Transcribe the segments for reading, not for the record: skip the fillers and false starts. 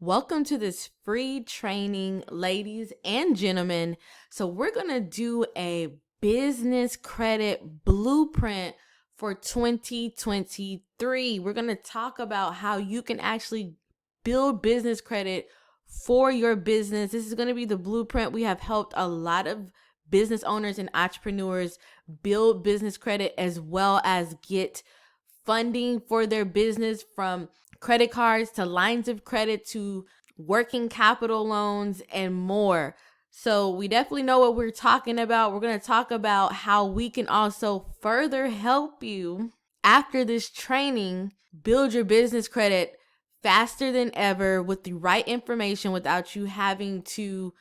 Welcome to this free training, ladies and gentlemen. So we're going to do a business credit blueprint for 2023. We're going to talk about how you can actually build business credit for your business. This is going to be the blueprint. We have helped a lot of business owners and entrepreneurs build business credit as well as get funding for their business, from credit cards to lines of credit to working capital loans and more. So we definitely know what we're talking about. We're going to talk about how we can also further help you after this training build your business credit faster than ever with the right information without you having to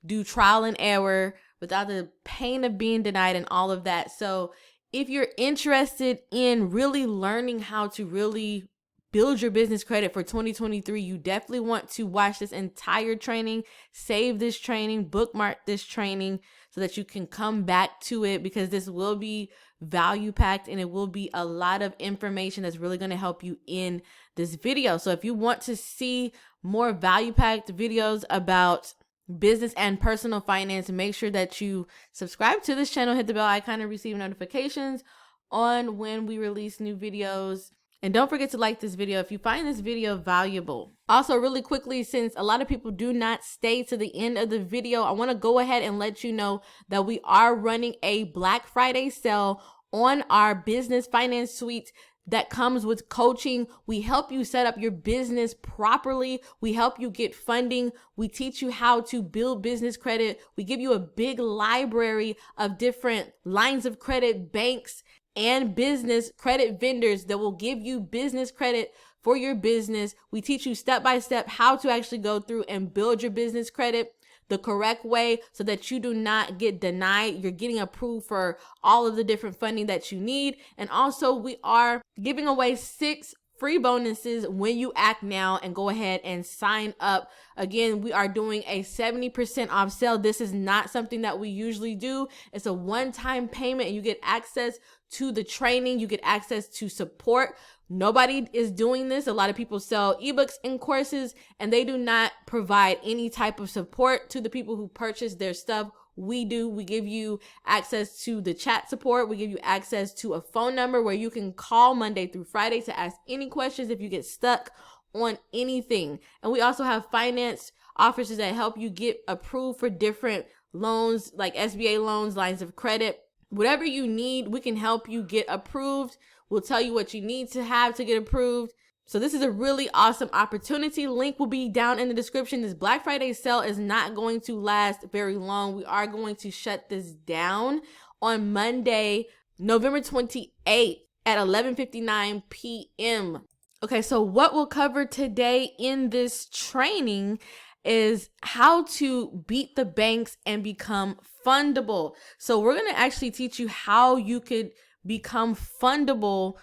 do trial and error, without the pain of being denied and all of that. So if you're interested in really learning how to really build your business credit for 2023, you definitely want to watch this entire training, save this training, bookmark this training so that you can come back to it, because this will be value packed and it will be a lot of information that's really going to help you in this video. So if you want to see more value packed videos about business and personal finance, make sure that you subscribe to this channel, hit the bell icon, and receive notifications on when we release new videos. And don't forget to like this video if you find this video valuable. Also, really quickly, since a lot of people do not stay to the end of the video, I want to go ahead and let you know that we are running a Black Friday sale on our business finance suite that comes with coaching. We help you set up your business properly. We help you get funding. We teach you how to build business credit. We give you a big library of different lines of credit, banks, and business credit vendors that will give you business credit for your business. We teach you step by step how to actually go through and build your business credit the correct way so that you do not get denied. You're getting approved for all of the different funding that you need. And also, we are giving away 6 free bonuses when you act now and go ahead and sign up. Again, we are doing a 70% off sale. This is not something that we usually do. It's a one-time payment and you get access to the training. You get access to support. Nobody is doing this. A lot of people sell ebooks and courses and they do not provide any type of support to the people who purchase their stuff. We do. We give you access to the chat support. We give you access to a phone number where you can call Monday through Friday to ask any questions if you get stuck on anything. And we also have finance officers that help you get approved for different loans, like SBA loans, lines of credit. Whatever you need, we can help you get approved. We'll tell you what you need to have to get approved. So this is a really awesome opportunity. Link will be down in the description. This Black Friday sale is not going to last very long. We are going to shut this down on Monday, November 28th at 11:59 p.m. Okay, so what we'll cover today in this training is how to beat the banks and become fundable. So we're going to actually teach you how you could become fundable,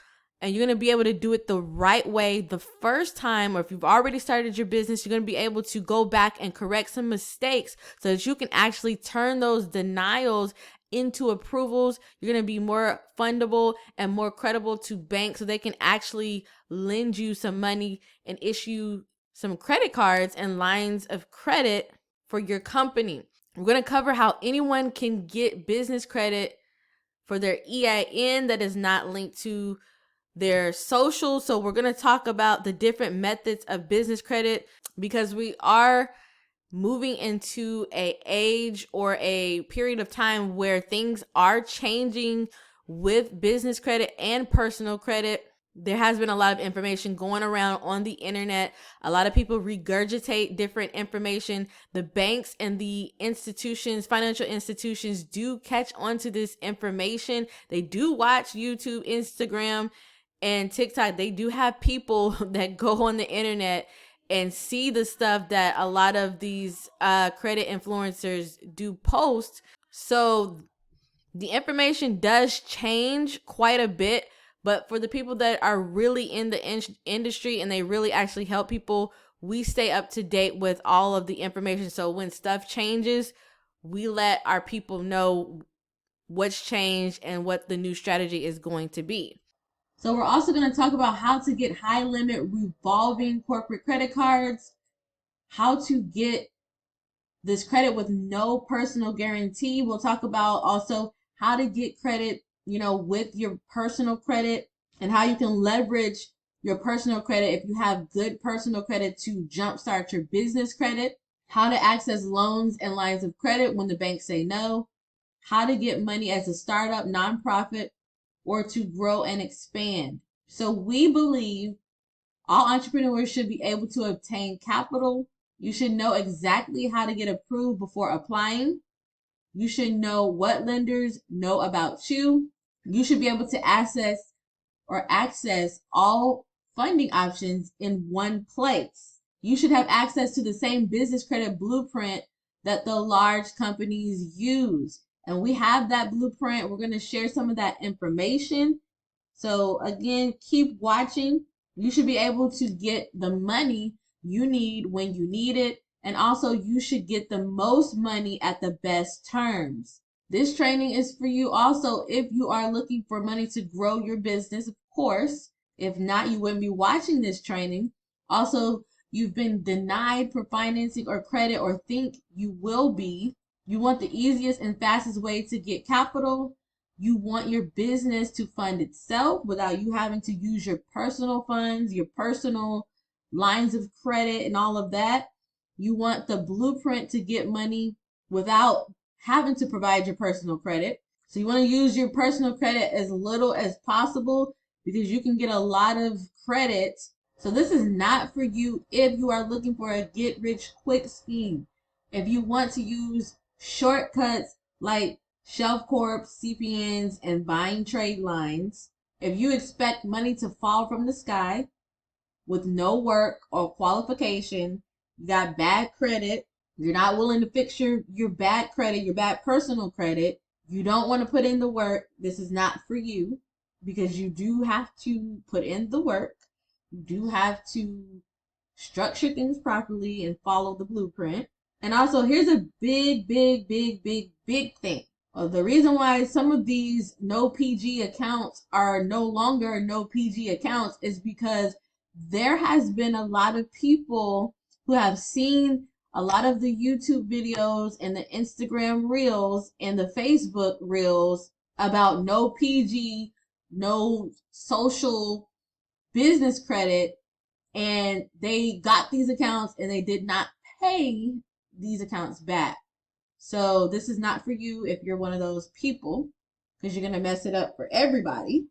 and you're going to be able to do it the right way the first time. Or if you've already started your business, you're going to be able to go back and correct some mistakes so that you can actually turn those denials into approvals. You're going to be more fundable and more credible to banks so they can actually lend you some money and issue some credit cards and lines of credit for your company. We're going to cover how anyone can get business credit for their EIN that is not linked to their social. So we're going to talk about the different methods of business credit, because we are moving into a age or a period of time where things are changing with business credit and personal credit. There has been a lot of information going around on the internet. A lot of people regurgitate different information. The banks and the institutions, financial institutions, do catch on to this information. They do watch YouTube, Instagram, and TikTok. They do have people that go on the internet and see the stuff that a lot of these credit influencers do post. So the information does change quite a bit. But for the people that are really in the industry and they really actually help people, we stay up to date with all of the information. So when stuff changes, we let our people know what's changed and what the new strategy is going to be. So we're also going to talk about how to get high limit revolving corporate credit cards. how to get this credit with no personal guarantee. We'll talk about also how to get credit, with your personal credit, and how you can leverage your personal credit if you have good personal credit to jumpstart your business credit, how to access loans and lines of credit when the banks say no, how to get money as a startup, nonprofit, or to grow and expand. So we believe all entrepreneurs should be able to obtain capital. You should know exactly how to get approved before applying. You should know what lenders know about you. You should be able to access all funding options in one place. You should have access to the same business credit blueprint that the large companies use. And we have that blueprint. We're going to share some of that information. So again, keep watching. You should be able to get the money you need when you need it. And also you should get the most money at the best terms. This training is for you also if you are looking for money to grow your business, of course. If not, you wouldn't be watching this training. Also, you've been denied for financing or credit or think you will be. You want the easiest and fastest way to get capital. You want your business to fund itself without you having to use your personal funds, your personal lines of credit, and all of that. You want the blueprint to get money without having to provide your personal credit. So you want to use your personal credit as little as possible because you can get a lot of credit. So this is not for you if you are looking for a get rich quick scheme. If you want to use shortcuts like Shelf Corp, CPNs, and buying trade lines, if you expect money to fall from the sky with no work or qualification, you got bad credit, you're not willing to fix your bad credit, your bad personal credit, you don't want to put in the work, this is not for you because you do have to put in the work. You do have to structure things properly and follow the blueprint. And also, here's a big thing. The reason why some of these no PG accounts are no longer no PG accounts is because there has been a lot of people who have seen a lot of the YouTube videos and the Instagram reels and the Facebook reels about no PG, no social business credit, and they got these accounts and they did not pay these accounts back. So this is not for you if you're one of those people because you're going to mess it up for everybody.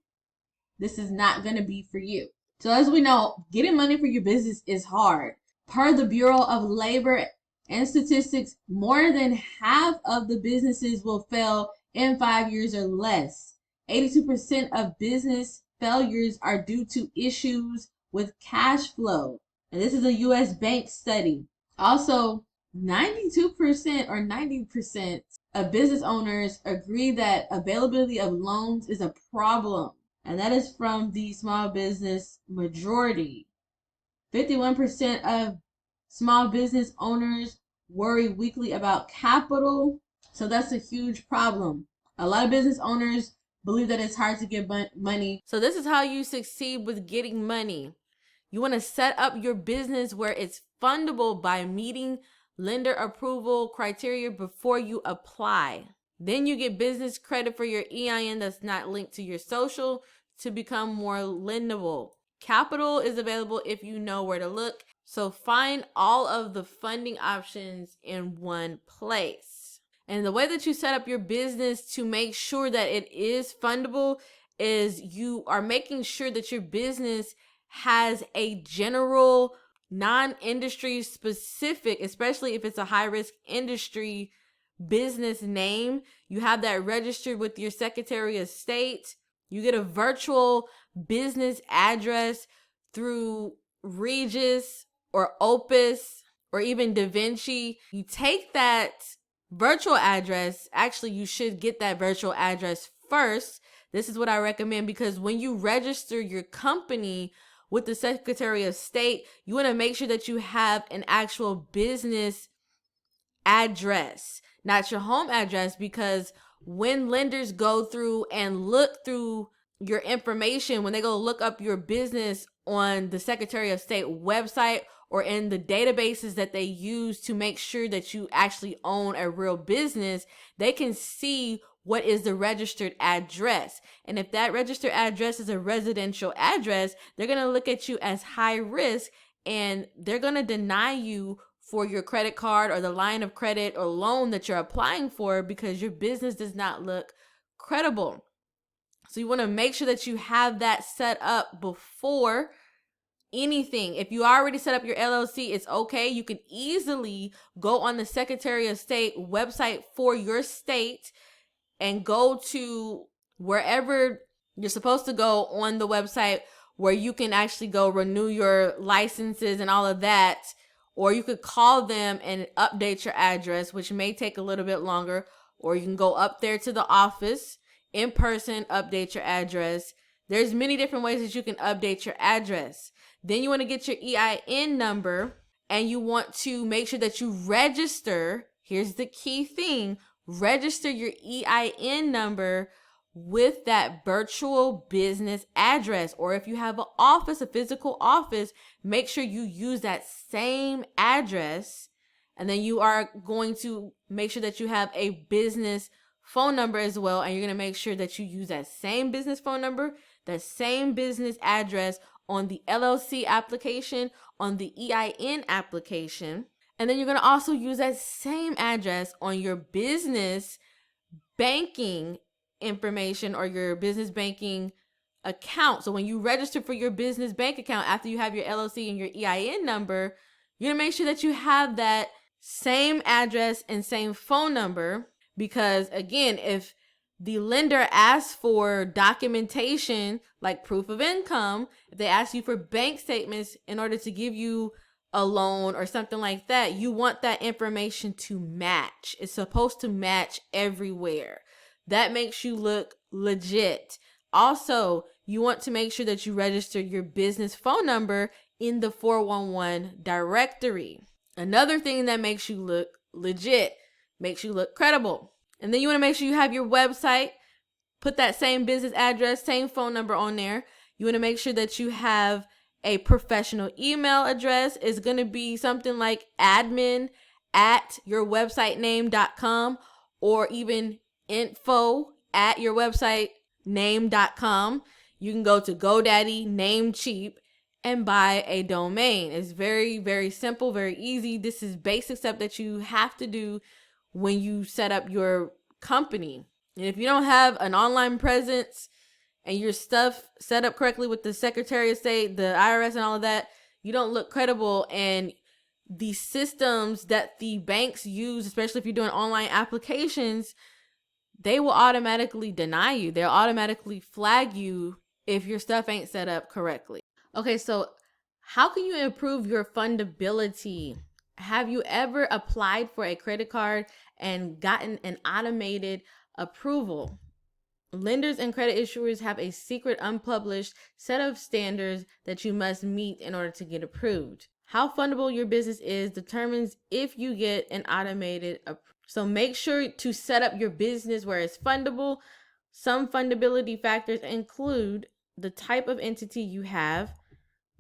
This is not going to be for you. So as we know, getting money for your business is hard. Per the Bureau of Labor and Statistics, more than half of the businesses will fail in 5 years or less. 82% of business failures are due to issues with cash flow. And this is a U.S. bank study. Also, 92% or 90% of business owners agree that availability of loans is a problem. And that is from the small business majority. 51% of small business owners worry weekly about capital. So that's a huge problem. A lot of business owners believe that it's hard to get money. So this is how you succeed with getting money. You want to set up your business where it's fundable by meeting lender approval criteria before you apply. Then you get business credit for your EIN that's not linked to your social to become more lendable. Capital is available if you know where to look. So find all of the funding options in one place. And the way that you set up your business to make sure that it is fundable is you are making sure that your business has a general non-industry specific, especially if it's a high-risk industry business name. You have that registered with your Secretary of State. You get a virtual business address through Regis or Opus or even DaVinci. You take that virtual address. Actually, you should get that virtual address first. This is what I recommend because when you register your company with the Secretary of State, you want to make sure that you have an actual business address, not your home address, because when lenders go through and look through your information, when they go look up your business on the Secretary of State website or in the databases that they use to make sure that you actually own a real business, they can see what is the registered address. And if that registered address is a residential address, they're going to look at you as high risk, and they're going to deny you for your credit card or the line of credit or loan that you're applying for because your business does not look credible. So you want to make sure that you have that set up before anything. If you already set up your LLC, it's okay. You can easily go on the Secretary of State website for your state and go to wherever you're supposed to go on the website, where you can actually go renew your licenses and all of that. Or you could call them and update your address, which may take a little bit longer. Or you can go up there to the office in person, update your address. There's many different ways that you can update your address. Then you want to get your EIN number, and you want to make sure that you register. Here's the key thing: register your EIN number with that virtual business address. Or if you have an office, a physical office, make sure you use that same address. And then you are going to make sure that you have a business phone number as well. And you're going to make sure that you use that same business phone number, that same business address on the LLC application, on the EIN application. And then you're going to also use that same address on your business banking information or your business banking account. So when you register for your business bank account, after you have your LLC and your EIN number, you're going to make sure that you have that same address and same phone number. Because again, if the lender asks for documentation like proof of income, if they ask you for bank statements in order to give you a loan or something like that, you want that information to match. It's supposed to match everywhere. That makes you look legit. Also, you want to make sure that you register your business phone number in the 411 directory. Another thing that makes you look legit, makes you look credible. And then you want to make sure you have your website, put that same business address, same phone number on there. You want to make sure that you have a professional email address. It's going to be something like admin@yourwebsitename.com, or even info@yourwebsitename.com. You can go to GoDaddy, Namecheap, and buy a domain. It's very, very simple, very easy. This is basic stuff that you have to do when you set up your company. And if you don't have an online presence and your stuff set up correctly with the Secretary of State, the IRS, and all of that, you don't look credible. And the systems that the banks use, especially if you're doing online applications, they will automatically deny you. They'll automatically flag you if your stuff ain't set up correctly. Okay, so how can you improve your fundability? Have you ever applied for a credit card and gotten an automated approval? Lenders and credit issuers have a secret, unpublished set of standards that you must meet in order to get approved. How fundable your business is determines if you get an automated approval. So make sure to set up your business where it's fundable. Some fundability factors include the type of entity you have,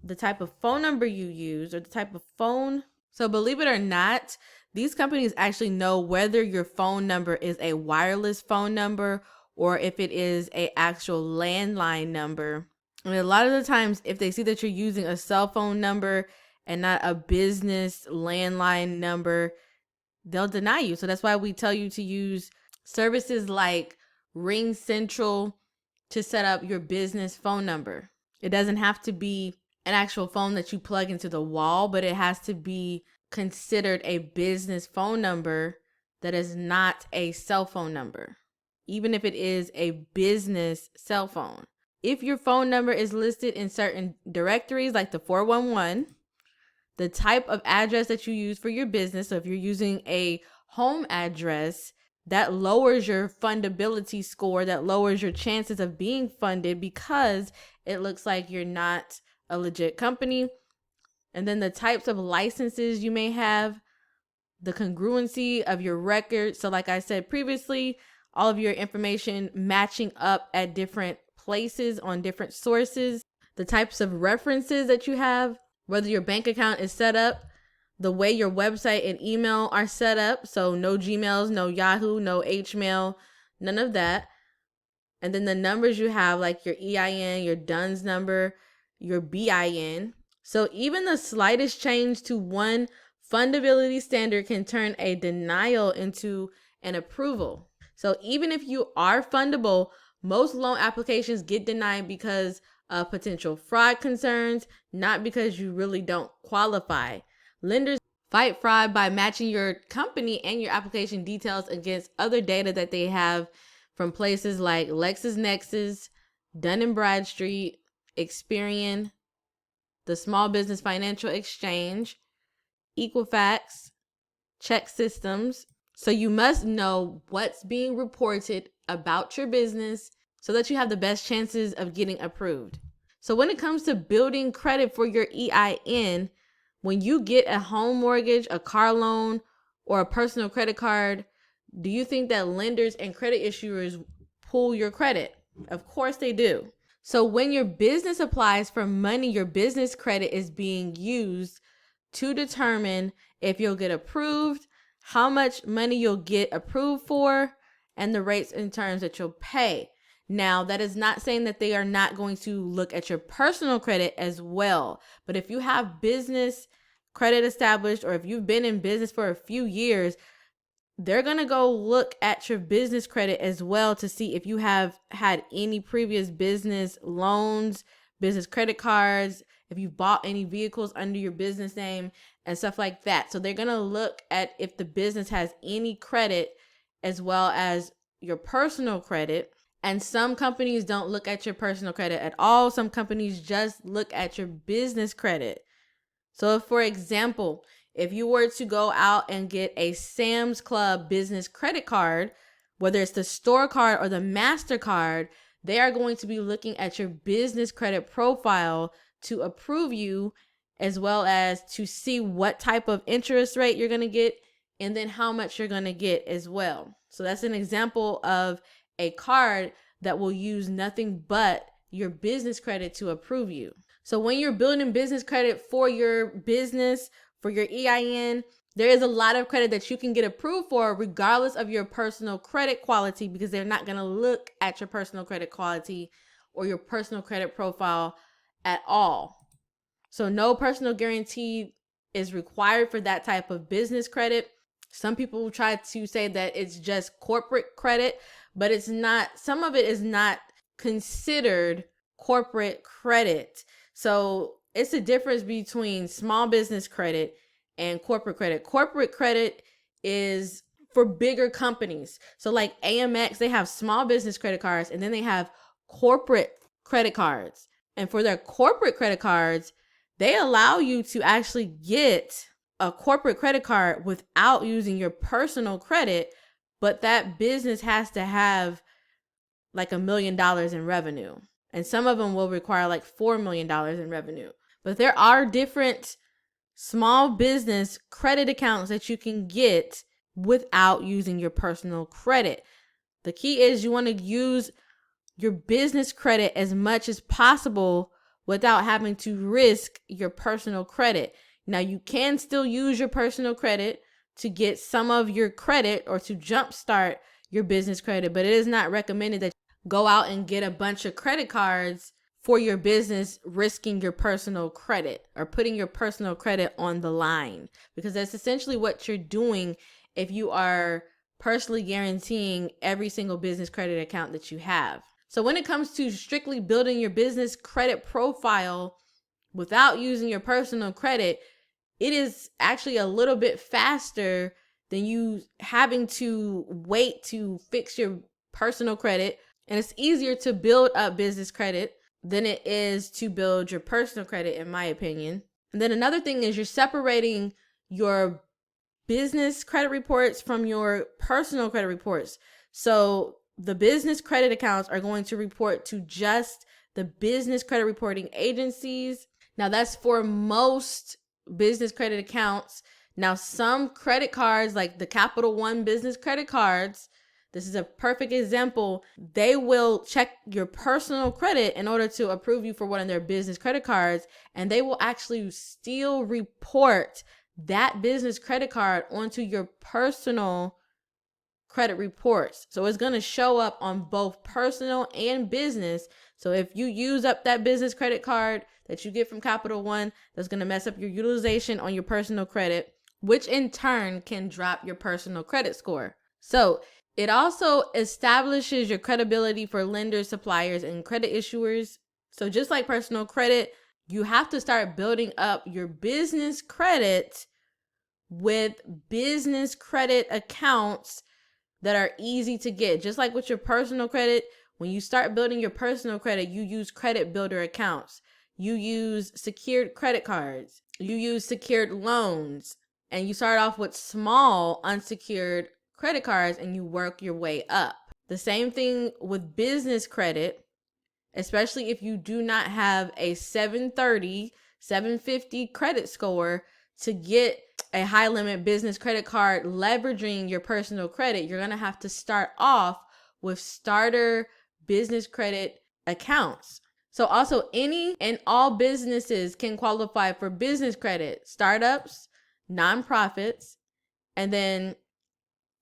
the type of phone number you use, or the type of phone. So believe it or not, these companies actually know whether your phone number is a wireless phone number or if it is a actual landline number. And a lot of the times, if they see that you're using a cell phone number and not a business landline number, they'll deny you. So that's why we tell you to use services like Ring Central to set up your business phone number. It doesn't have to be an actual phone that you plug into the wall, but it has to be considered a business phone number that is not a cell phone number, even if it is a business cell phone. If your phone number is listed in certain directories like the 411, the type of address that you use for your business, so if you're using a home address, that lowers your fundability score, that lowers your chances of being funded because it looks like you're not a legit company. And then the types of licenses you may have, the congruency of your record. So like I said previously, all of your information matching up at different places on different sources, the types of references that you have, whether your bank account is set up, the way your website and email are set up. So no Gmails, no Yahoo, no Hmail, none of that. And then the numbers you have, like your EIN, your DUNS number, your BIN. So even the slightest change to one fundability standard can turn a denial into an approval. So even if you are fundable, most loan applications get denied because of potential fraud concerns, not because you really don't qualify. Lenders fight fraud by matching your company and your application details against other data that they have from places like LexisNexis, Dun & Bradstreet, Experian, the Small Business Financial Exchange, Equifax, Check Systems. So you must know what's being reported about your business so that you have the best chances of getting approved. So when it comes to building credit for your EIN, when you get a home mortgage, a car loan, or a personal credit card, do you think that lenders and credit issuers pull your credit? Of course they do. So when your business applies for money, your business credit is being used to determine if you'll get approved, how much money you'll get approved for, and the rates and terms that you'll pay. Now, that is not saying that they are not going to look at your personal credit as well. But if you have business credit established, or if you've been in business for a few years, they're going to go look at your business credit as well to see if you have had any previous business loans, business credit cards, if you bought any vehicles under your business name and stuff like that. So they're going to look at if the business has any credit as well as your personal credit. And some companies don't look at your personal credit at all. Some companies just look at your business credit. So if, for example, if you were to go out and get a Sam's Club business credit card, whether it's the store card or the MasterCard, they are going to be looking at your business credit profile to approve you, as well as to see what type of interest rate you're going to get and then how much you're going to get as well. So that's an example of a card that will use nothing but your business credit to approve you. So when you're building business credit for your business, for your EIN, there is a lot of credit that you can get approved for regardless of your personal credit quality, because they're not going to look at your personal credit quality or your personal credit profile at all. So no personal guarantee is required for that type of business credit. Some people try to say that it's just corporate credit, but it's not. Some of it is not considered corporate credit. So it's a difference between small business credit and corporate credit. Corporate credit is for bigger companies. So like AMX, they have small business credit cards, and then they have corporate credit cards. And for their corporate credit cards, they allow you to actually get a corporate credit card without using your personal credit, but that business has to have like $1 million in revenue. And some of them will require like $4 million in revenue. But there are different small business credit accounts that you can get without using your personal credit. The key is you want to use your business credit as much as possible without having to risk your personal credit. Now, you can still use your personal credit to get some of your credit or to jumpstart your business credit, but it is not recommended that you go out and get a bunch of credit cards for your business, risking your personal credit or putting your personal credit on the line, because that's essentially what you're doing if you are personally guaranteeing every single business credit account that you have. So when it comes to strictly building your business credit profile without using your personal credit, it is actually a little bit faster than you having to wait to fix your personal credit. And it's easier to build up business credit than it is to build your personal credit, in my opinion. And then another thing is you're separating your business credit reports from your personal credit reports. So the business credit accounts are going to report to just the business credit reporting agencies. Now that's for most business credit accounts. Now some credit cards, like the Capital One business credit cards, This is a perfect example. They will check your personal credit in order to approve you for one of their business credit cards, and they will actually still report that business credit card onto your personal credit reports. So it's going to show up on both personal and business. So if you use up that business credit card that you get from Capital One, that's going to mess up your utilization on your personal credit, which in turn can drop your personal credit score. So it also establishes your credibility for lenders, suppliers, and credit issuers. So just like personal credit, you have to start building up your business credit with business credit accounts that are easy to get. Just like with your personal credit, when you start building your personal credit, you use credit builder accounts. You use secured credit cards. You use secured loans. And you start off with small unsecured credit cards and you work your way up. The same thing with business credit, especially if you do not have a 730, 750 credit score to get a high limit business credit card leveraging your personal credit. You're going to have to start off with starter business credit accounts. So also any and all businesses can qualify for business credit, startups, nonprofits, and then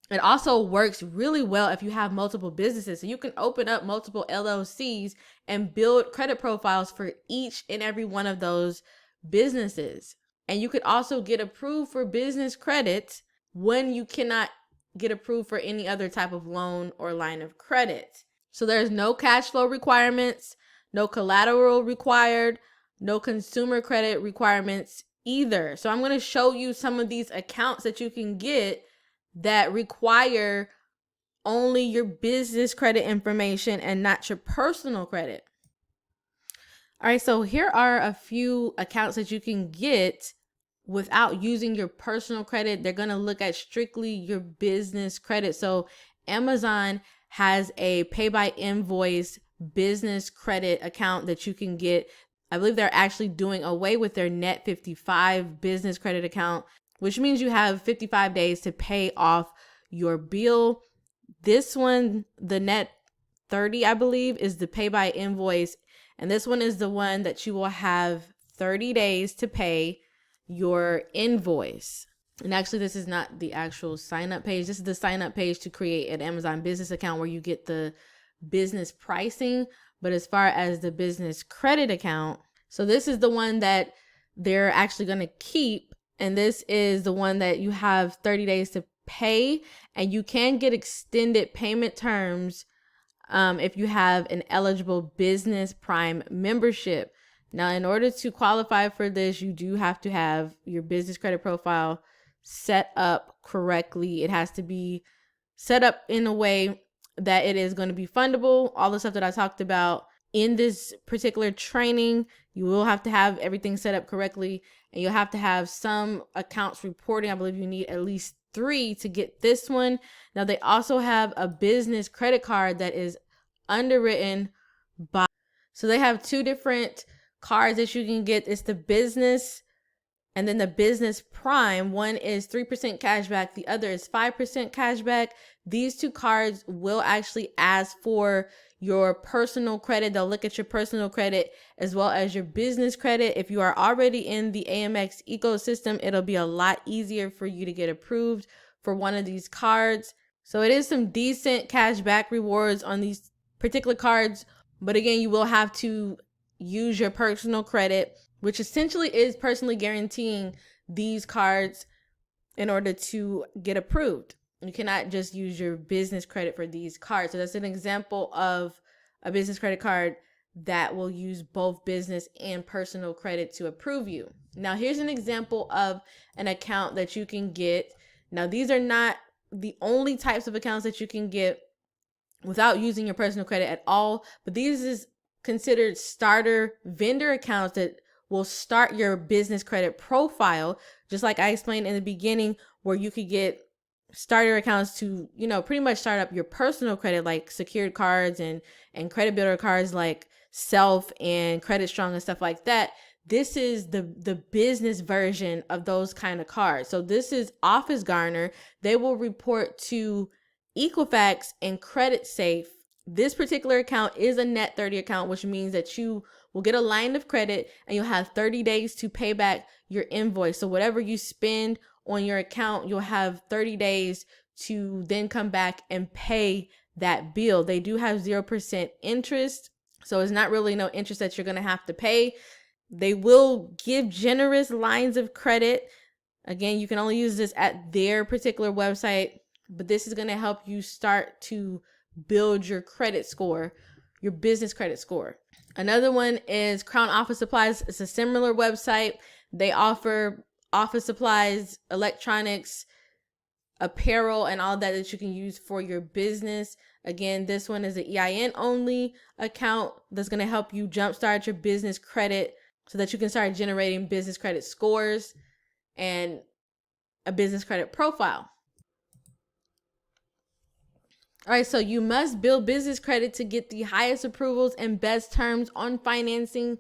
it also works really well if you have multiple businesses. So you can open up multiple LLCs and build credit profiles for each and every one of those businesses. And you could also get approved for business credit when you cannot get approved for any other type of loan or line of credit. So there's no cash flow requirements, no collateral required, no consumer credit requirements either. So I'm going to show you some of these accounts that you can get that require only your business credit information and not your personal credit. All right, so here are a few accounts that you can get without using your personal credit. They're going to look at strictly your business credit. So Amazon has a pay by invoice business credit account that you can get. I believe they're actually doing away with their net 55 business credit account, which means you have 55 days to pay off your bill. This one, the net 30, I believe, is the pay by invoice. And this one is the one that you will have 30 days to pay your invoice. And actually, this is not the actual sign up page. This is the sign up page to create an Amazon business account where you get the business pricing. But as far as the business credit account, so this is the one that they're actually going to keep. And this is the one that you have 30 days to pay, and you can get extended payment terms if you have an eligible Business Prime membership. Now, in order to qualify for this, you do have to have your business credit profile set up correctly. It has to be set up in a way that it is going to be fundable. All the stuff that I talked about in this particular training, you will have to have everything set up correctly, and you'll have to have some accounts reporting. I believe you need at least 3 to get this one. Now, they also have a business credit card that is underwritten by, so they have 2 different cards that you can get. It's the business and then the business prime. One is 3% cashback. The other is 5% cashback. These 2 cards will actually ask for your personal credit. They'll look at your personal credit as well as your business credit. If you are already in the AMX ecosystem, it'll be a lot easier for you to get approved for one of these cards. So it is some decent cashback rewards on these particular cards. But again, you will have to use your personal credit, which essentially is personally guaranteeing these cards in order to get approved. You cannot just use your business credit for these cards. So that's an example of a business credit card that will use both business and personal credit to approve you. Now, here's an example of an account that you can get. Now, these are not the only types of accounts that you can get without using your personal credit at all, but these is considered starter vendor accounts that will start your business credit profile, just like I explained in the beginning, where you could get starter accounts to, pretty much start up your personal credit, like secured cards and credit builder cards like Self and Credit Strong and stuff like that. This is the business version of those kind of cards. So this is Office Garner. They will report to Equifax and Credit Safe. This particular account is a net 30 account, which means that you will get a line of credit and you'll have 30 days to pay back your invoice. So whatever you spend on your account, you'll have 30 days to then come back and pay that bill. They do have 0% interest, so it's not really no interest that you're going to have to pay. They will give generous lines of credit. Again, you can only use this at their particular website, but this is going to help you start to build your credit score, your business credit score. Another one is Crown Office Supplies. It's a similar website. They offer office supplies, electronics, apparel, and all that you can use for your business. Again, this one is an EIN only account that's going to help you jumpstart your business credit so that you can start generating business credit scores and a business credit profile. All right, so you must build business credit to get the highest approvals and best terms on financing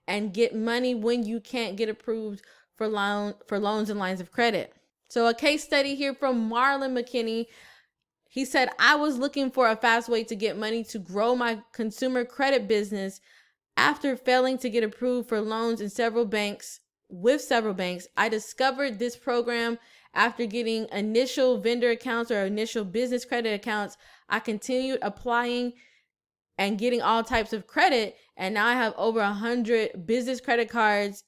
and get money when you can't get approved for loans and lines of credit. So a case study here from Marlon McKinney. He said, I was looking for a fast way to get money to grow my consumer credit business. After failing to get approved for loans in several banks, I discovered this program. After getting initial vendor accounts or initial business credit accounts, I continued applying and getting all types of credit. And now I have over 100 business credit cards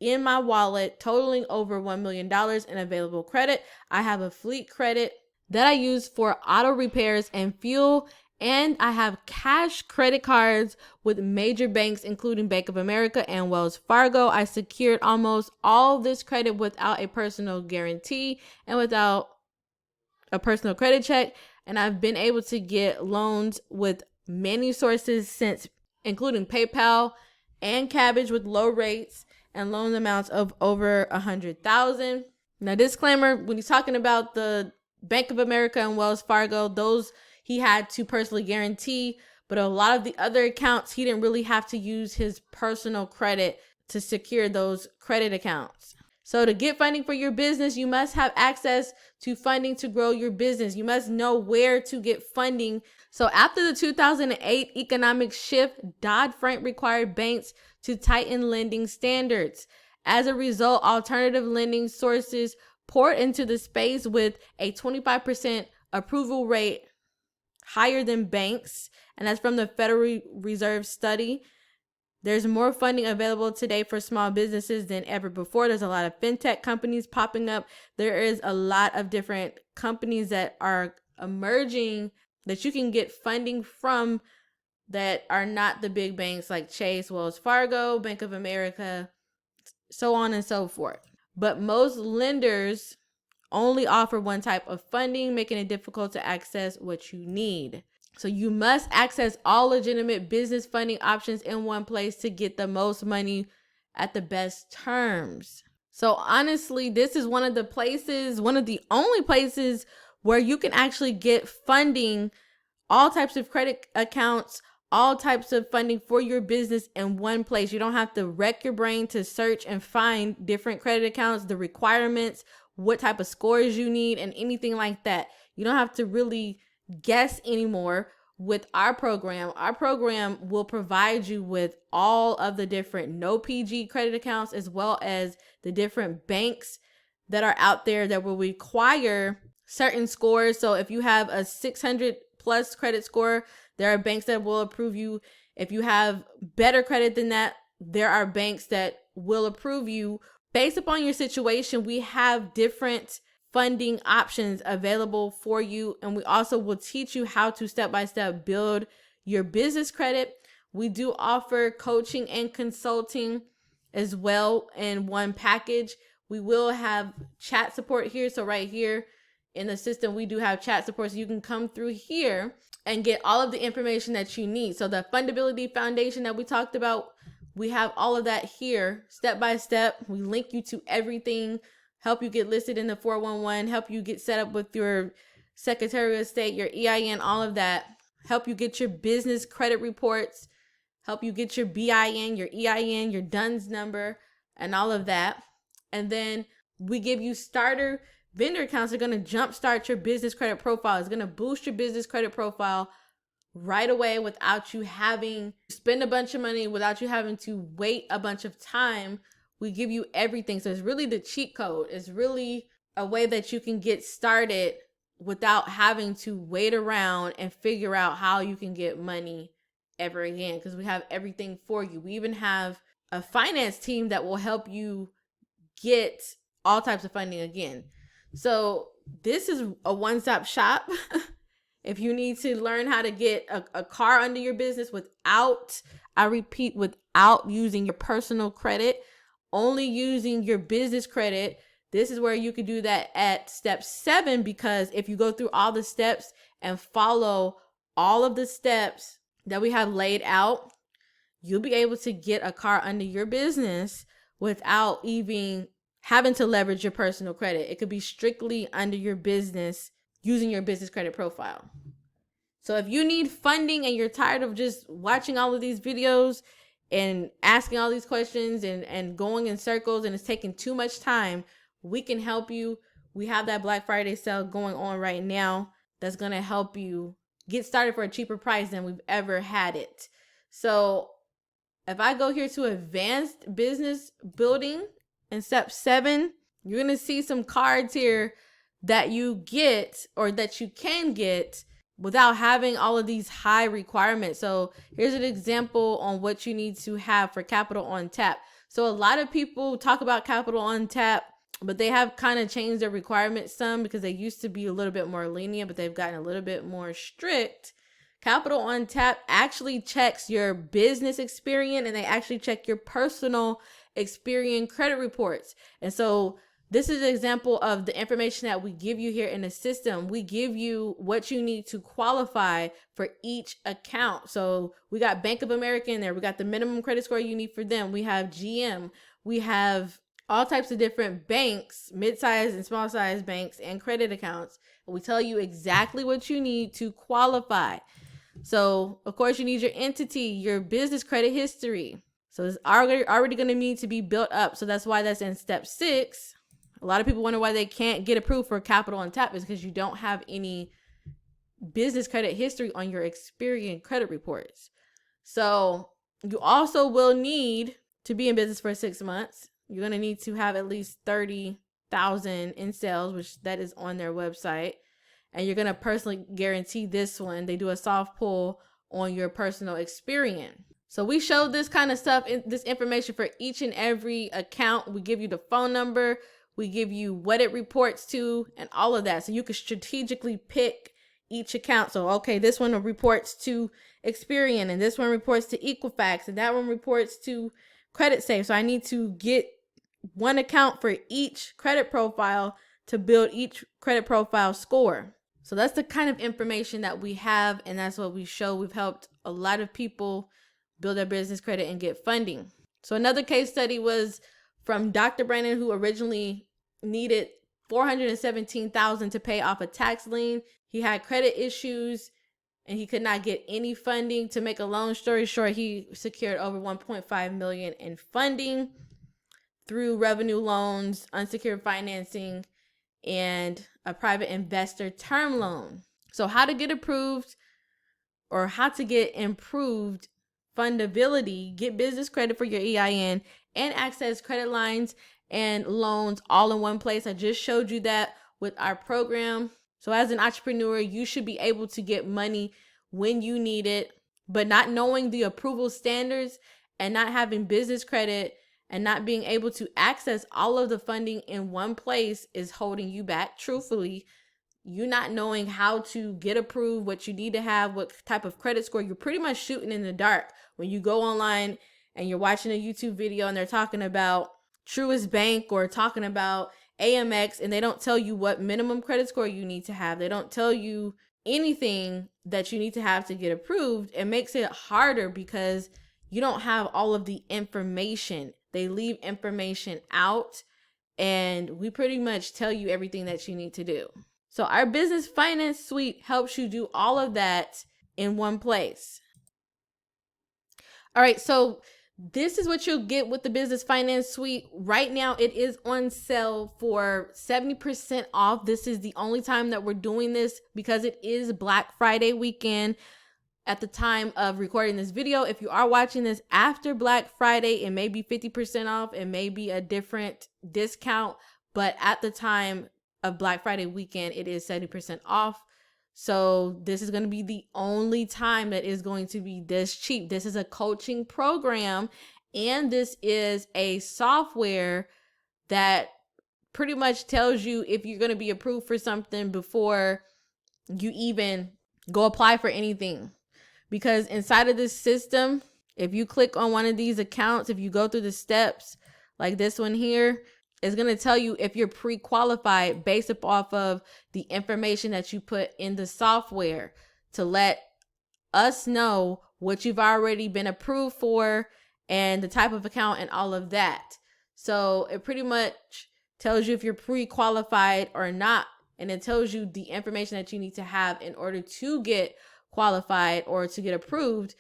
in my wallet, totaling over $1 million in available credit. I have a fleet credit that I use for auto repairs and fuel. And I have cash credit cards with major banks, including Bank of America and Wells Fargo. I secured almost all this credit without a personal guarantee and without a personal credit check. And I've been able to get loans with many sources since, including PayPal and Cabbage with low rates and loan amounts of over $100,000. Now, disclaimer, when he's talking about the Bank of America and Wells Fargo, those he had to personally guarantee, but a lot of the other accounts, he didn't really have to use his personal credit to secure those credit accounts. So to get funding for your business, you must have access to funding to grow your business. You must know where to get funding. So after the 2008 economic shift, Dodd-Frank required banks to tighten lending standards. As a result, alternative lending sources poured into the space with a 25% approval rate higher than banks, and that's from the Federal Reserve study. There's more funding available today for small businesses than ever before. There's a lot of fintech companies popping up. There is a lot of different companies that are emerging that you can get funding from that are not the big banks like Chase, Wells Fargo, Bank of America, so on and so forth. But most lenders only offer one type of funding, making it difficult to access what you need. So you must access all legitimate business funding options in one place to get the most money at the best terms. So honestly, this is one of the only places where you can actually get funding, all types of credit accounts, all types of funding for your business in one place. You don't have to wreck your brain to search and find different credit accounts, the requirements, what type of scores you need, and anything like that. You don't have to really guess anymore with our program. Our program will provide you with all of the different no PG credit accounts, as well as the different banks that are out there that will require certain scores. So if you have a 600 plus credit score, there are banks that will approve you. If you have better credit than that, there are banks that will approve you. Based upon your situation, we have different funding options available for you. And we also will teach you how to step-by-step build your business credit. We do offer coaching and consulting as well in one package. We will have chat support here. So right here in the system, we do have chat support. So you can come through here and get all of the information that you need. So the fundability foundation that we talked about, we have all of that here, step by step. We link you to everything, help you get listed in the 411, help you get set up with your Secretary of State, your EIN, all of that, help you get your business credit reports, help you get your BIN, your EIN, your DUNS number, and all of that. And then we give you starter vendor accounts are going to jumpstart your business credit profile. It's going to boost your business credit profile right away without you having to spend a bunch of money, without you having to wait a bunch of time. We give you everything. So it's really the cheat code. It's really a way that you can get started without having to wait around and figure out how you can get money ever again, because we have everything for you. We even have a finance team that will help you get all types of funding again. So this is a one-stop shop. If you need to learn how to get a car under your business without, I repeat, without using your personal credit, only using your business credit, this is where you could do that at step 7, because if you go through all the steps and follow all of the steps that we have laid out, you'll be able to get a car under your business without even having to leverage your personal credit. It could be strictly under your business using your business credit profile. So if you need funding and you're tired of just watching all of these videos and asking all these questions and going in circles and it's taking too much time, we can help you. We have that Black Friday sale going on right now that's going to help you get started for a cheaper price than we've ever had it. So if I go here to advanced business building in step 7, you're going to see some cards here that you get or that you can get without having all of these high requirements. So here's an example on what you need to have for capital on tap. So a lot of people talk about capital on tap, but they have kind of changed their requirements some, because they used to be a little bit more lenient, but they've gotten a little bit more strict. Capital on tap actually checks your business Experian, and they actually check your personal Experian credit reports. And so this is an example of the information that we give you here in the system. We give you what you need to qualify for each account. So we got Bank of America in there. We got the minimum credit score you need for them. We have GM. We have all types of different banks, mid-sized and small-sized banks, and credit accounts. And we tell you exactly what you need to qualify. So, of course, you need your entity, your business credit history. So it's already going to need to be built up. So that's why that's in step 6. A lot of people wonder why they can't get approved for capital on tap, is because you don't have any business credit history on your Experian credit reports. So you also will need to be in business for 6 months. You're going to need to have at least 30,000 in sales, which that is on their website. And you're going to personally guarantee this one. They do a soft pull on your personal Experian. So we showed this kind of stuff, this information for each and every account. We give you the phone number. We give you what it reports to and all of that. So you can strategically pick each account. So, okay, this one reports to Experian, and this one reports to Equifax, and that one reports to Credit Safe. So I need to get one account for each credit profile to build each credit profile score. So that's the kind of information that we have, and that's what we show. We've helped a lot of people build their business credit and get funding. So another case study was from Dr. Brandon, who originally needed $417,000 to pay off a tax lien. He had credit issues and he could not get any funding. To make a long story short, he secured over $1.5 million in funding through revenue loans, unsecured financing, and a private investor term loan. So how to get approved, or how to get improved fundability, get business credit for your EIN, and access credit lines and loans all in one place. I just showed you that with our program. So as an entrepreneur, you should be able to get money when you need it, but not knowing the approval standards and not having business credit and not being able to access all of the funding in one place is holding you back. Truthfully, you not knowing how to get approved, what you need to have, what type of credit score, you're pretty much shooting in the dark when you go online and you're watching a YouTube video and they're talking about Truist Bank or talking about AMX, and they don't tell you what minimum credit score you need to have. They don't tell you anything that you need to have to get approved. It makes it harder because you don't have all of the information. They leave information out, and we pretty much tell you everything that you need to do. So our business finance suite helps you do all of that in one place. All right, so This is what you'll get with the Business Finance Suite. Right now, it is on sale for 70% off. This is the only time that we're doing this because it is Black Friday weekend at the time of recording this video. If you are watching this after Black Friday, it may be 50% off. It may be a different discount, but at the time of Black Friday weekend, it is 70% off. So this is going to be the only time that is going to be this cheap. This is a coaching program, and this is a software that pretty much tells you if you're going to be approved for something before you even go apply for anything. Because inside of this system, if you click on one of these accounts, if you go through the steps like this one here, it's going to tell you if you're pre-qualified based off of the information that you put in the software to let us know what you've already been approved for and the type of account and all of that. So it pretty much tells you if you're pre-qualified or not. And it tells you the information that you need to have in order to get qualified or to get approved.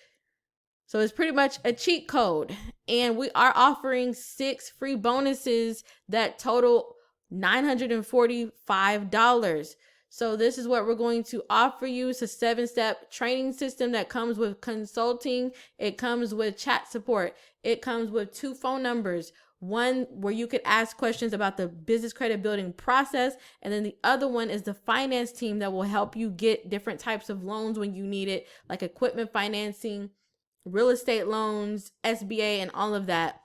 So it's pretty much a cheat code. And we are offering 6 free bonuses that total $945. So this is what we're going to offer you. It's a 7-step training system that comes with consulting. It comes with chat support. It comes with 2 phone numbers. One where you could ask questions about the business credit building process. And then the other one is the finance team that will help you get different types of loans when you need it, like equipment financing, real estate loans, SBA, and all of that.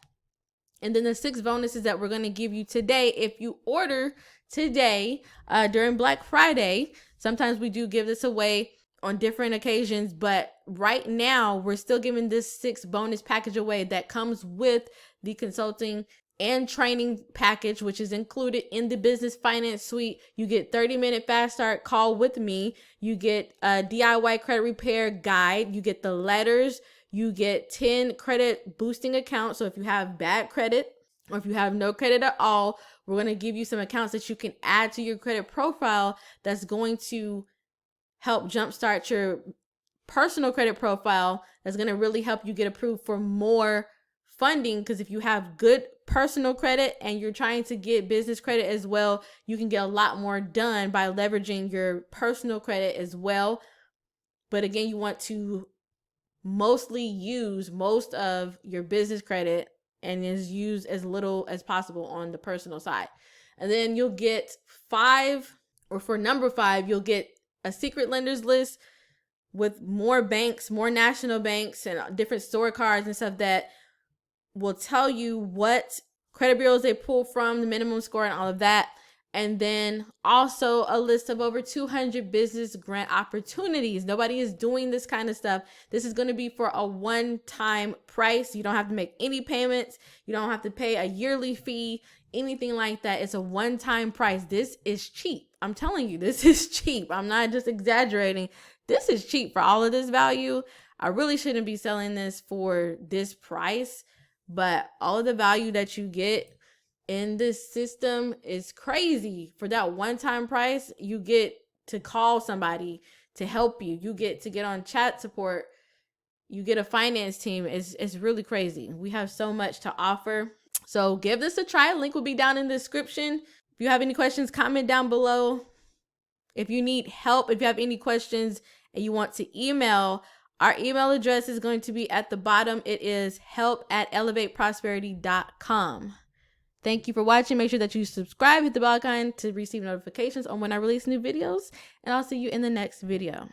And then the 6 bonuses that we're going to give you today, if you order today during Black Friday. Sometimes we do give this away on different occasions, but right now we're still giving this 6 bonus package away that comes with the consulting and training package, which is included in the Business Finance Suite. You get 30-minute fast start call with me. You get a DIY credit repair guide. You get the letters. You get 10 credit boosting accounts. So if you have bad credit or if you have no credit at all, we're going to give you some accounts that you can add to your credit profile that's going to help jumpstart your personal credit profile. That's going to really help you get approved for more funding, because if you have good personal credit and you're trying to get business credit as well, you can get a lot more done by leveraging your personal credit as well. But again, you want to mostly use most of your business credit and is use as little as possible on the personal side. And then you'll get 5, or for number 5, you'll get a secret lenders list with more banks, more national banks and different store cards and stuff that will tell you what credit bureaus they pull from, the minimum score and all of that. And then also a list of over 200 business grant opportunities. Nobody is doing this kind of stuff. This is going to be for a one-time price. You don't have to make any payments. You don't have to pay a yearly fee, anything like that. It's a one-time price. This is cheap. I'm telling you, this is cheap. I'm not just exaggerating. This is cheap for all of this value. I really shouldn't be selling this for this price, but all of the value that you get in this system is crazy. For that one-time price, you get to call somebody to help you. You get to get on chat support. You get a finance team. It's really crazy. We have so much to offer. So give this a try. Link will be down in the description. If you have any questions, comment down below. If you need help, if you have any questions and you want to email, our email address is going to be at the bottom. It is help@elevateprosperity.com. Thank you for watching. Make sure that you subscribe, hit the bell icon to receive notifications on when I release new videos, and I'll see you in the next video.